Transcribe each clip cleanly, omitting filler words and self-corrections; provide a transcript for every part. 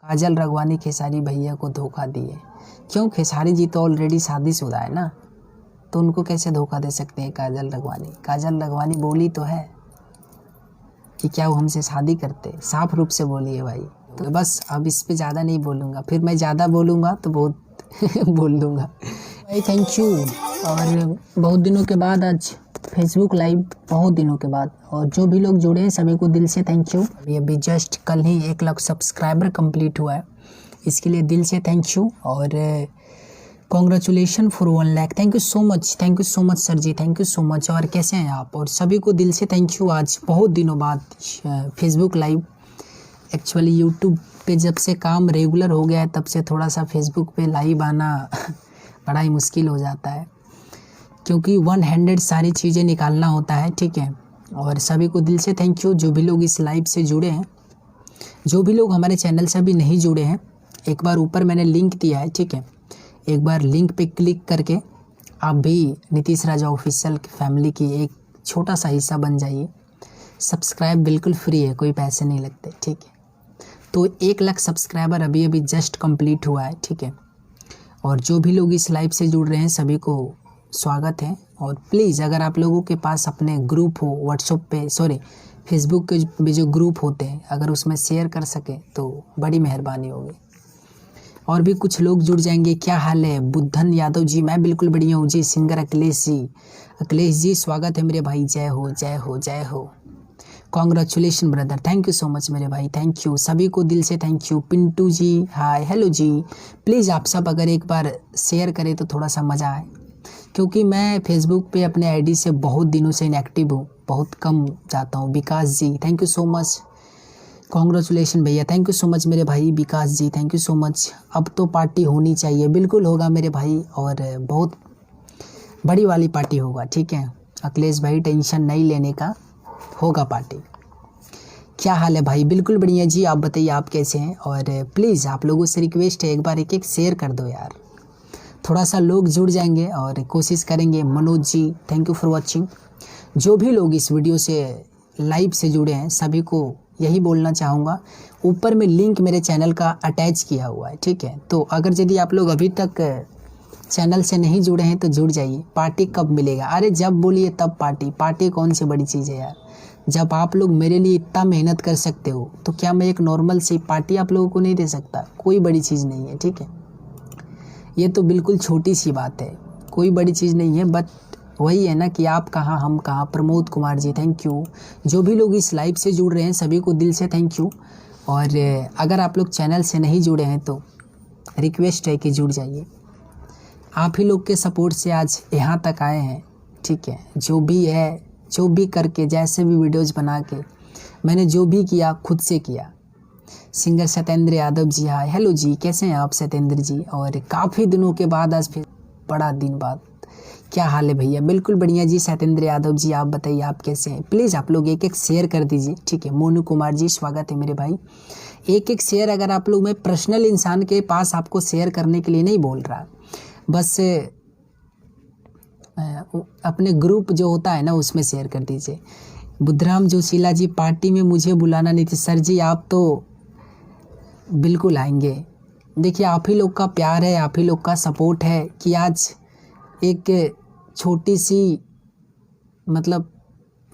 काजल रगवानी खेसारी भैया को धोखा दिए। क्यों? खेसारी जी तो ऑलरेडी शादीशुदा है ना, तो उनको कैसे धोखा दे सकते हैं काजल रगवानी? काजल रगवानी बोली तो है कि क्या वो हमसे शादी करते, साफ रूप से बोली है भाई। तो बस अब इस पे ज़्यादा नहीं बोलूँगा, फिर मैं ज़्यादा बोलूँगा तो बहुत बोल दूँगा भाई। Thank you. और बहुत दिनों के बाद आज फेसबुक लाइव, बहुत दिनों के बाद, और जो भी लोग जुड़े हैं सभी को दिल से थैंक यू। अभी जस्ट कल ही 1 लाख सब्सक्राइबर कंप्लीट हुआ है, इसके लिए दिल से थैंक यू। और congratulation for 1 lakh. Thank you so much sir ji, thank you so much. और कैसे हैं आप? और सभी को दिल से थैंक यू। आज बहुत दिनों बाद फेसबुक लाइव, एक्चुअली यूट्यूब पे जब से काम रेगुलर हो गया है तब से थोड़ा सा फेसबुक पे लाइव आना बड़ा ही मुश्किल हो जाता है, क्योंकि 100 सारी चीज़ें निकालना होता है, ठीक है। और सभी को दिल से थैंक यू जो भी लोग इस लाइव से जुड़े हैं। जो भी लोग हमारे चैनल से अभी नहीं जुड़े हैं, एक बार ऊपर मैंने लिंक दिया है, ठीक है, एक बार लिंक पे क्लिक करके आप भी नीतीश राजा ऑफिशियल फैमिली की एक छोटा सा हिस्सा बन जाइए। सब्सक्राइब बिल्कुल फ्री है, कोई पैसे नहीं लगते, ठीक है। तो 1 लाख सब्सक्राइबर अभी जस्ट कंप्लीट हुआ है, ठीक है। और जो भी लोग इस लाइव से जुड़ रहे हैं सभी को स्वागत है। और प्लीज़ अगर आप लोगों के पास अपने ग्रुप हो व्हाट्सएप पे, फेसबुक के भी जो ग्रुप होते हैं, अगर उसमें शेयर कर सके तो बड़ी मेहरबानी होगी। और भी कुछ लोग जुड़ जाएंगे। क्या हाल है बुद्धन यादव जी? मैं बिल्कुल बढ़िया हूँ जी। सिंगर अखिलेश जी स्वागत है मेरे भाई। जय हो जय हो जय हो। Congratulation brother, thank you so much मेरे भाई, थैंक यू। सभी को दिल से thank you. Pintu ji hi, hello ji. Please आप सब अगर एक बार शेयर करें तो थोड़ा सा मज़ा आए, क्योंकि मैं फेसबुक पे अपने आईडी से बहुत दिनों से इनएक्टिव हूँ, बहुत कम जाता हूँ। Vikas ji thank you so much. Congratulation भैया, थैंक यू सो मच मेरे भाई Vikas ji, thank you so much. अब तो पार्टी होनी चाहिए, बिल्कुल होगा मेरे भाई, और बहुत बड़ी वाली पार्टी होगा, ठीक है। अखिलेश भाई टेंशन नहीं लेने का, होगा पार्टी। क्या हाल है भाई? बिल्कुल बढ़िया जी, आप बताइए आप कैसे हैं? और प्लीज़ आप लोगों से रिक्वेस्ट है, एक बार एक शेयर कर दो यार, थोड़ा सा लोग जुड़ जाएंगे और कोशिश करेंगे। Manoj ji thank you for watching. जो भी लोग इस वीडियो से लाइव से जुड़े हैं सभी को यही बोलना चाहूँगा, ऊपर में लिंक मेरे चैनल का अटैच किया हुआ है, ठीक है। तो अगर यदि आप लोग अभी तक चैनल से नहीं जुड़े हैं तो जुड़ जाइए। पार्टी कब मिलेगा? अरे जब बोलिए तब पार्टी। पार्टी कौन सी बड़ी चीज़ है यार? जब आप लोग मेरे लिए इतना मेहनत कर सकते हो तो क्या मैं एक नॉर्मल सी पार्टी आप लोगों को नहीं दे सकता? कोई बड़ी चीज़ नहीं है, ठीक है। ये तो बिल्कुल छोटी सी बात है, कोई बड़ी चीज़ नहीं है। बट वही है ना कि आप कहाँ हम कहाँ। Pramod Kumar ji thank you. जो भी लोग इस लाइव से जुड़ रहे हैं सभी को दिल से थैंक यू। और अगर आप लोग चैनल से नहीं जुड़े हैं तो रिक्वेस्ट है कि जुड़ जाइए। आप ही लोग के सपोर्ट से आज यहाँ तक आए हैं, ठीक है। जो भी है, जो भी करके, जैसे भी वीडियोज़ बना के, मैंने जो भी किया खुद से किया। Singer Satyendra Yadav ji hi, hello जी, कैसे हैं आप सत्येंद्र जी? और काफ़ी दिनों के बाद आज फिर बड़ा दिन बाद, क्या हाल है भैया? बिल्कुल बढ़िया जी सत्येंद्र यादव जी, आप बताइए आप कैसे हैं? प्लीज़ आप लोग एक शेयर कर दीजिए, ठीक है। मोनू कुमार जी स्वागत है मेरे भाई। एक शेयर अगर आप लोग, मैं पर्सनल इंसान के पास आपको शेयर करने के लिए नहीं बोल रहा, बस अपने ग्रुप जो होता है ना उसमें शेयर कर दीजिए। बुद्धराम जोशीला जी पार्टी में मुझे बुलाना नहीं थी। सर जी आप तो बिल्कुल आएंगे। देखिए आप ही लोग का प्यार है, आप ही लोग का सपोर्ट है कि आज एक छोटी सी, मतलब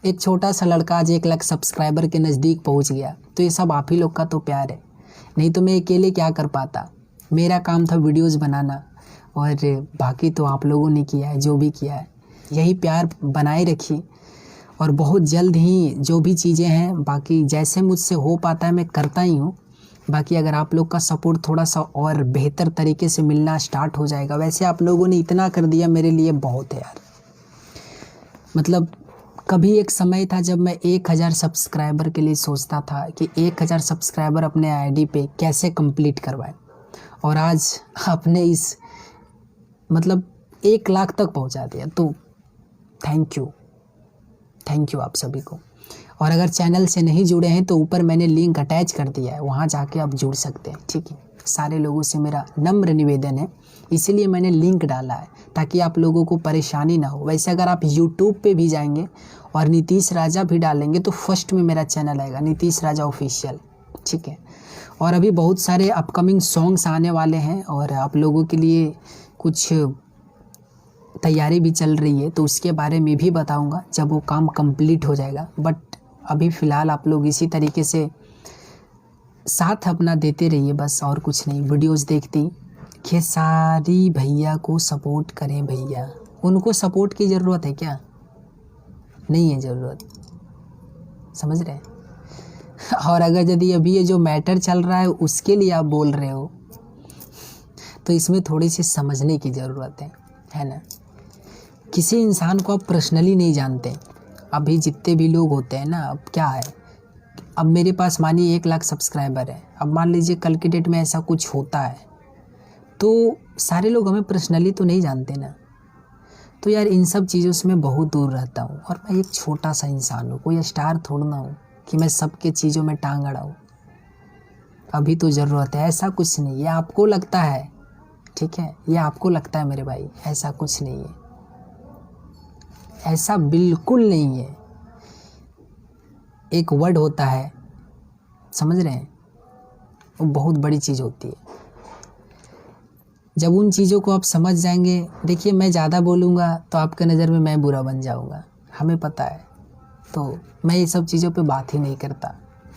एक छोटा सा लड़का आज 1 लाख सब्सक्राइबर के नज़दीक पहुंच गया। तो ये सब आप ही लोग का तो प्यार है, नहीं तो मैं अकेले क्या कर पाता। मेरा काम था वीडियोज़ बनाना, और बाकी तो आप लोगों ने किया है जो भी किया है। यही प्यार बनाए रखिए, और बहुत जल्द ही जो भी चीज़ें हैं बाकी जैसे मुझसे हो पाता है मैं करता ही हूँ। बाकी अगर आप लोग का सपोर्ट थोड़ा सा और बेहतर तरीके से मिलना स्टार्ट हो जाएगा। वैसे आप लोगों ने इतना कर दिया मेरे लिए बहुत है यार। मतलब कभी एक समय था जब मैं 1000 सब्सक्राइबर के लिए सोचता था कि 1000 सब्सक्राइबर अपने आईडी पे कैसे कंप्लीट करवाएं, और आज अपने इस मतलब 1 लाख तक पहुंचा दिया। तो थैंक यू आप सभी को। और अगर चैनल से नहीं जुड़े हैं तो ऊपर मैंने लिंक अटैच कर दिया है, वहाँ जाके आप जुड़ सकते हैं, ठीक है। सारे लोगों से मेरा नम्र निवेदन है, इसीलिए मैंने लिंक डाला है ताकि आप लोगों को परेशानी ना हो। वैसे अगर आप यूट्यूब पे भी जाएंगे और नीतीश राजा भी डालेंगे तो फर्स्ट में मेरा चैनल आएगा, नीतीश राजा ऑफिशियल, ठीक है। और अभी बहुत सारे अपकमिंग सॉन्ग्स आने वाले हैं और आप लोगों के लिए कुछ तैयारी भी चल रही है, तो उसके बारे में भी बताऊंगा जब वो काम कंप्लीट हो जाएगा। बट अभी फ़िलहाल आप लोग इसी तरीके से साथ अपना देते रहिए बस, और कुछ नहीं। वीडियोस देखते खेसारी भैया को सपोर्ट करें भैया। उनको सपोर्ट की ज़रूरत है क्या? नहीं है ज़रूरत, समझ रहे हैं। और अगर यदि अभी ये जो मैटर चल रहा है उसके लिए आप बोल रहे हो तो इसमें थोड़ी सी समझने की ज़रूरत है ना। किसी इंसान को आप पर्सनली नहीं जानते। अभी जितने भी लोग होते हैं ना, अब क्या है, अब मेरे पास मानिए 1 लाख सब्सक्राइबर है। अब मान लीजिए कल की डेट में ऐसा कुछ होता है तो सारे लोग हमें पर्सनली तो नहीं जानते ना। तो यार इन सब चीज़ों से मैं बहुत दूर रहता हूँ और मैं एक छोटा सा इंसान हूँ, कोई स्टार थोड़ा ना हूँ कि मैं सबके चीज़ों में टांग अड़ाऊँ। अभी तो ज़रूरत है, ऐसा कुछ नहीं। ये आपको लगता है, ठीक है, ये आपको लगता है मेरे भाई, ऐसा कुछ नहीं है, ऐसा बिल्कुल नहीं है। एक वर्ड होता है, समझ रहे हैं, वो बहुत बड़ी चीज़ होती है। जब उन चीज़ों को आप समझ जाएंगे, देखिए मैं ज़्यादा बोलूँगा तो आपके नज़र में मैं बुरा बन जाऊँगा, हमें पता है। तो मैं ये सब चीज़ों पे बात ही नहीं करता।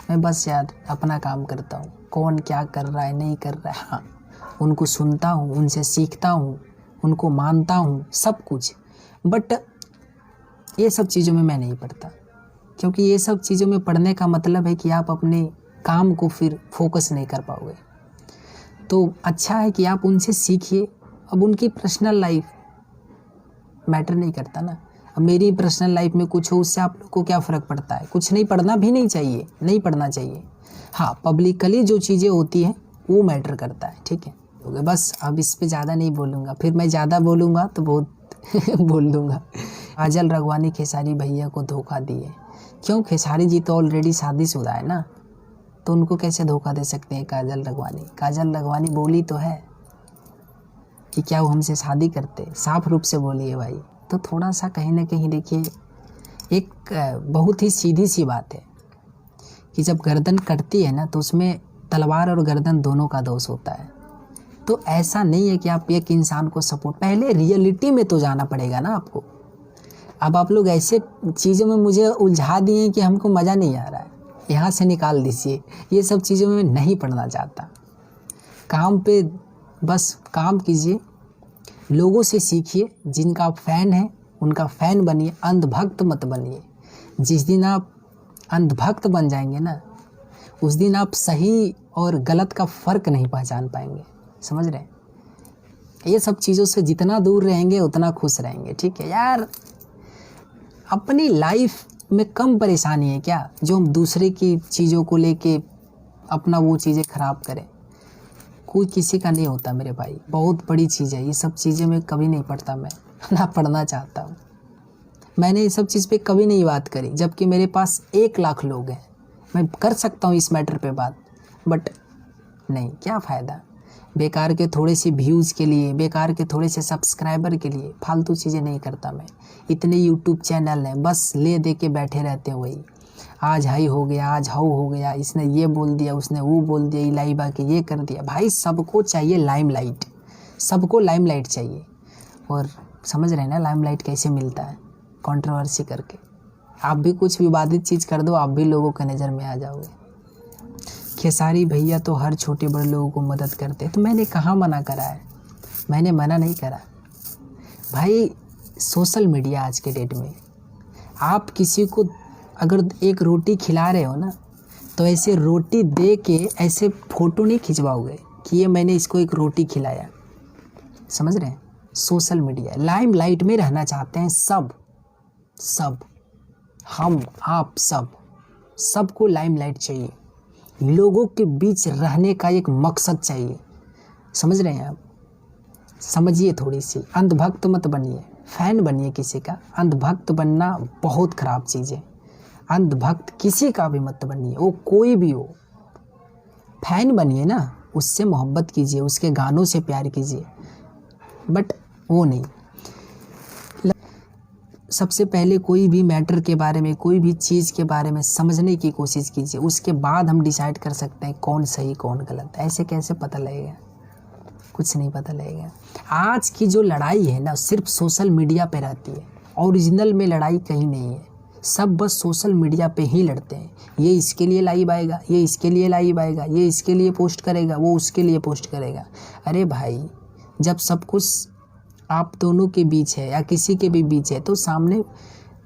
मैं बस यार अपना काम करता हूँ। कौन क्या कर रहा है नहीं कर रहा है, हाँ उनको सुनता हूँ, उनसे सीखता हूँ, उनको मानता हूँ, सब कुछ। बट ये सब चीज़ों में मैं नहीं पढ़ता, क्योंकि ये सब चीज़ों में पढ़ने का मतलब है कि आप अपने काम को फिर फोकस नहीं कर पाओगे। तो अच्छा है कि आप उनसे सीखिए। अब उनकी पर्सनल लाइफ मैटर नहीं करता ना। अब मेरी पर्सनल लाइफ में कुछ हो, उससे आप लोग को क्या फ़र्क पड़ता है? कुछ नहीं, पढ़ना भी नहीं चाहिए, नहीं पढ़ना चाहिए। हाँ, पब्लिकली जो चीज़ें होती हैं वो मैटर करता है, ठीक है। बस अब इस पे ज़्यादा नहीं बोलूँगा, फिर मैं ज़्यादा बोलूँगा तो बहुत बोल दूँगा। काजल राघवानी खेसारी भैया को धोखा दिए। क्यों? खेसारी जी तो ऑलरेडी शादीशुदा है ना, तो उनको कैसे धोखा दे सकते हैं काजल राघवानी? काजल राघवानी बोली तो है कि क्या वो हमसे शादी करते, साफ रूप से बोली है भाई। तो थोड़ा सा कहीं ना कहीं देखिए, एक बहुत ही सीधी सी बात है कि जब गर्दन कटती है ना तो उसमें तलवार और गर्दन दोनों का दोष होता है। तो ऐसा नहीं है कि आप एक इंसान को सपोर्ट, पहले रियलिटी में तो जाना पड़ेगा ना आपको। अब आप लोग ऐसे चीज़ों में मुझे उलझा दिए कि हमको मज़ा नहीं आ रहा है, यहाँ से निकाल दीजिए। ये सब चीज़ों में मैं नहीं पढ़ना चाहता। काम पे बस काम कीजिए, लोगों से सीखिए। जिनका आप फ़ैन हैं उनका फ़ैन बनिए, अंधभक्त मत बनिए। जिस दिन आप अंधभक्त बन जाएंगे ना, उस दिन आप सही और गलत का फ़र्क नहीं पहचान पाएंगे, समझ रहे हैं। ये सब चीज़ों से जितना दूर रहेंगे उतना खुश रहेंगे, ठीक है यार। अपनी लाइफ में कम परेशानी है क्या जो हम दूसरे की चीज़ों को लेके अपना वो चीज़ें ख़राब करें? कोई किसी का नहीं होता मेरे भाई, बहुत बड़ी चीज़ है। ये सब चीज़ें मैं कभी नहीं पढ़ता, मैं ना पढ़ना चाहता हूँ। मैंने ये सब चीज़ पे कभी नहीं बात करी, जबकि मेरे पास 1 लाख लोग हैं। मैं कर सकता हूँ इस मैटर पे बात, बट नहीं, क्या फ़ायदा। बेकार के थोड़े से व्यूज़ के लिए, बेकार के थोड़े से सब्सक्राइबर के लिए फालतू चीज़ें नहीं करता मैं। इतने यूट्यूब चैनल हैं, बस ले दे के बैठे रहते हैं वही। आज हाई हो गया, आज हाउ हो गया, इसने ये बोल दिया, उसने वो बोल दिया, इलाइबा के ये कर दिया। भाई सबको चाहिए लाइमलाइट, सबको लाइमलाइट चाहिए। और समझ रहे हैं ना लाइमलाइट कैसे मिलता है? कंट्रोवर्सी करके। आप भी कुछ विवादित चीज़ कर दो, आप भी लोगों के नज़र में आ जाओगे। खेसारी भैया तो हर छोटे बड़े लोगों को मदद करते हैं, तो मैंने कहाँ मना करा है? मैंने मना नहीं करा भाई। सोशल मीडिया आज के डेट में आप किसी को अगर एक रोटी खिला रहे हो ना, तो ऐसे रोटी दे के ऐसे फ़ोटो नहीं खिंचवाओगे कि ये मैंने इसको एक रोटी खिलाया, समझ रहे हैं। सोशल मीडिया लाइमलाइट में रहना चाहते हैं सब, हम आप सबको लाइमलाइट चाहिए। लोगों के बीच रहने का एक मकसद चाहिए, समझ रहे हैं आप? समझिए थोड़ी सी, अंधभक्त मत बनिए, फ़ैन बनिए किसी का। अंधभक्त बनना बहुत ख़राब चीज़ है। अंधभक्त किसी का भी मत बनिए, वो कोई भी हो। फ़ैन बनिए ना, उससे मोहब्बत कीजिए, उसके गानों से प्यार कीजिए, बट वो नहीं। सबसे पहले कोई भी मैटर के बारे में, कोई भी चीज़ के बारे में समझने की कोशिश कीजिए, उसके बाद हम डिसाइड कर सकते हैं कौन सही कौन गलत। ऐसे कैसे पता लगेगा? कुछ नहीं पता लगेगा। आज की जो लड़ाई है ना, सिर्फ सोशल मीडिया पे रहती है। ओरिजिनल में लड़ाई कहीं नहीं है। सब बस सोशल मीडिया पे ही लड़ते हैं। ये इसके लिए लाइव आएगा, ये इसके लिए लाइव आएगा, ये इसके लिए पोस्ट करेगा, वो उसके लिए पोस्ट करेगा। अरे भाई, जब सब कुछ आप दोनों के बीच है या किसी के भी बीच है तो सामने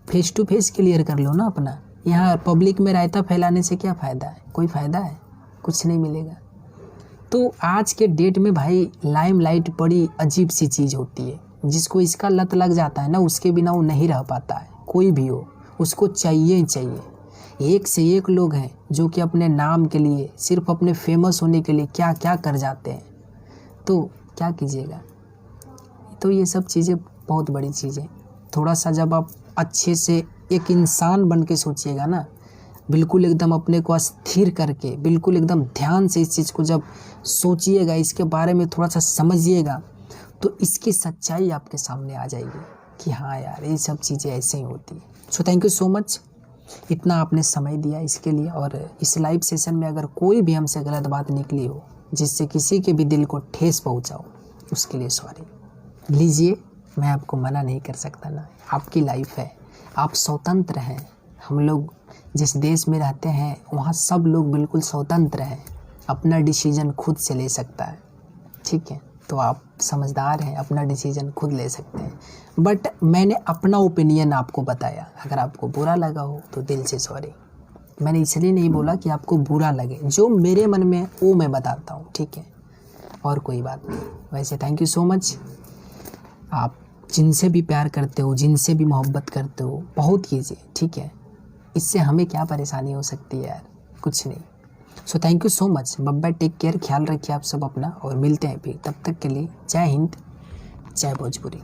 फेस टू फेस क्लियर कर लो ना अपना। यहाँ पब्लिक में रायता फैलाने से क्या फ़ायदा है? कोई फ़ायदा है? कुछ नहीं मिलेगा। तो आज के डेट में भाई लाइमलाइट बड़ी अजीब सी चीज़ होती है। जिसको इसका लत लग जाता है ना, उसके बिना वो नहीं रह पाता है। कोई भी हो, उसको चाहिए ही चाहिए। एक से एक लोग हैं जो कि अपने नाम के लिए, सिर्फ अपने फेमस होने के लिए क्या क्या कर जाते हैं। तो क्या कीजिएगा? तो ये सब चीज़ें बहुत बड़ी चीज़ें। थोड़ा सा जब आप अच्छे से एक इंसान बन के सोचिएगा ना, बिल्कुल एकदम अपने को स्थिर करके, बिल्कुल एकदम ध्यान से इस चीज़ को जब सोचिएगा, इसके बारे में थोड़ा सा समझिएगा, तो इसकी सच्चाई आपके सामने आ जाएगी कि हाँ यार, ये सब चीज़ें ऐसे ही होती हैं। सो थैंक यू सो मच, इतना आपने समय दिया इसके लिए। और इस लाइव सेशन में अगर कोई भी हमसे गलत बात निकली हो जिससे किसी के भी दिल को ठेस पहुँचा हो, उसके लिए सॉरी। लीजिए, मैं आपको मना नहीं कर सकता ना। आपकी लाइफ है, आप स्वतंत्र हैं। हम लोग जिस देश में रहते हैं वहाँ सब लोग बिल्कुल स्वतंत्र हैं, अपना डिसीजन खुद से ले सकता है। ठीक है, तो आप समझदार हैं, अपना डिसीजन खुद ले सकते हैं। बट मैंने अपना ओपिनियन आपको बताया। अगर आपको बुरा लगा हो तो दिल से सॉरी। मैंने इसलिए नहीं बोला कि आपको बुरा लगे, जो मेरे मन में वो मैं बताता हूँ। ठीक है, और कोई बात नहीं। वैसे थैंक यू सो मच। आप जिनसे भी प्यार करते हो, जिनसे भी मोहब्बत करते हो, बहुत कीजिए। ठीक है, इससे हमें क्या परेशानी हो सकती है यार? कुछ नहीं। So thank you so much. Bye, take care, ख्याल रखिए आप सब अपना, और मिलते हैं फिर। तब तक के लिए जय हिंद, जय भोजपुरी।